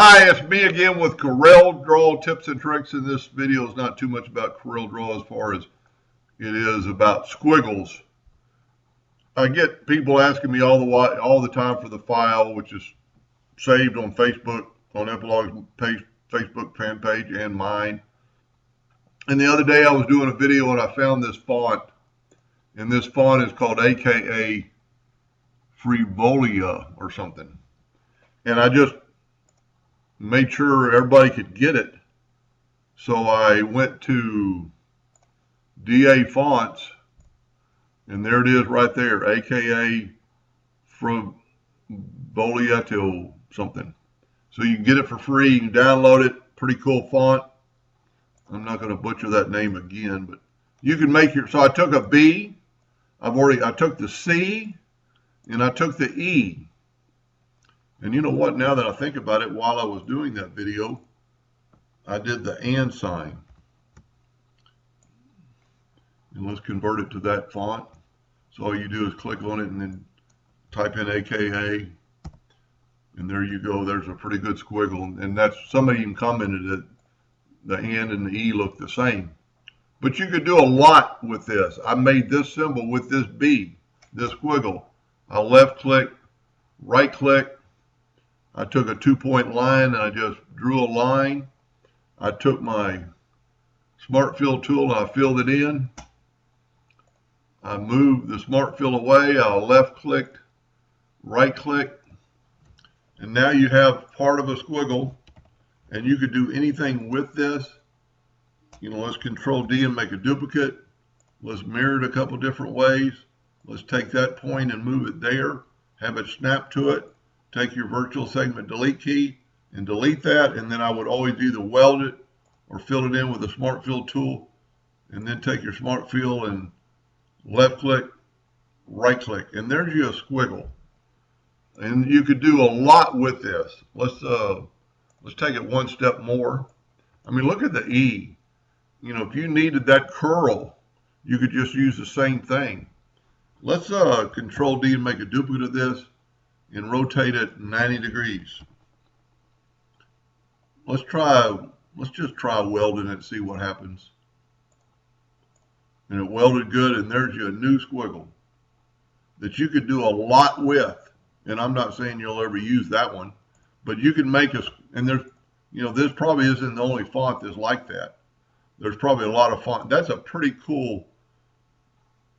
Hi, it's me again with Corel Draw tips and tricks. And this video is not too much about Corel Draw as far as it is about Squiggles. I get people asking me all the time for the file, which is saved on Facebook, on Epilogue's Facebook fan page and mine. And the other day I was doing a video and I found this font, and this font is called AKA Frivolia or something. And I just made sure everybody could get it. So I went to DA Fonts, and there it is right there, AKA Frivolia till something. So you can get it for free, you can download it, pretty cool font. I'm not going to butcher that name again, but you can make your, so I took a B, I took the C, and I took the E. And you know what, now that I think about it, while I was doing that video, I did the and sign. And let's convert it to that font. So all you do is click on it and then type in AKA. And there you go, there's a pretty good squiggle. And that's, somebody even commented that the and the E look the same. But you could do a lot with this. I made this symbol with this B, this squiggle. I left click, right click. I took a 2-point line and I just drew a line. I took my Smart Fill tool and I filled it in. I moved the Smart Fill away. I left clicked, right click, and now you have part of a squiggle, and you could do anything with this. You know, let's Control D and make a duplicate. Let's mirror it a couple different ways. Let's take that point and move it there. Have it snap to it. Take your virtual segment delete key and delete that, and then I would always either weld it or fill it in with the Smart Fill tool, and then take your Smart Fill and left click, right click, and there's your squiggle. And you could do a lot with this. Let's take it one step more. I mean, look at the E. You know, if you needed that curl, you could just use the same thing. Let's Control D and make a duplicate of this and rotate it 90 degrees. Let's just try welding it and see what happens. And it welded good, and there's your new squiggle that you could do a lot with. And I'm not saying you'll ever use that one, but you can make and there's, you know, this probably isn't the only font that's like that. There's probably a lot of font. That's a pretty cool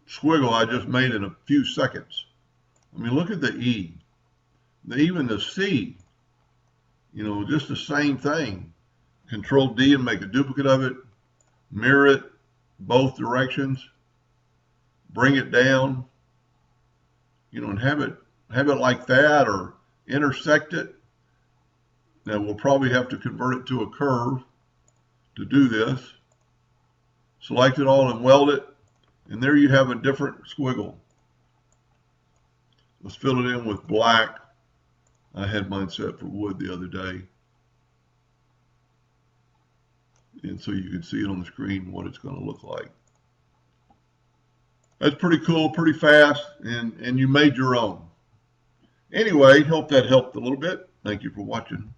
squiggle I just made in a few seconds. I mean, look at the E. Even the C, you know, just the same thing. Control D and make a duplicate of it, mirror it both directions, bring it down, you know, and have it like that, or intersect it. Now we'll probably have to convert it to a curve to do this. Select it all and weld it, and there you have a different squiggle. Let's fill it in with black. I had mine set for wood the other day. And so you can see it on the screen what it's going to look like. That's pretty cool, pretty fast, and you made your own. Anyway, hope that helped a little bit. Thank you for watching.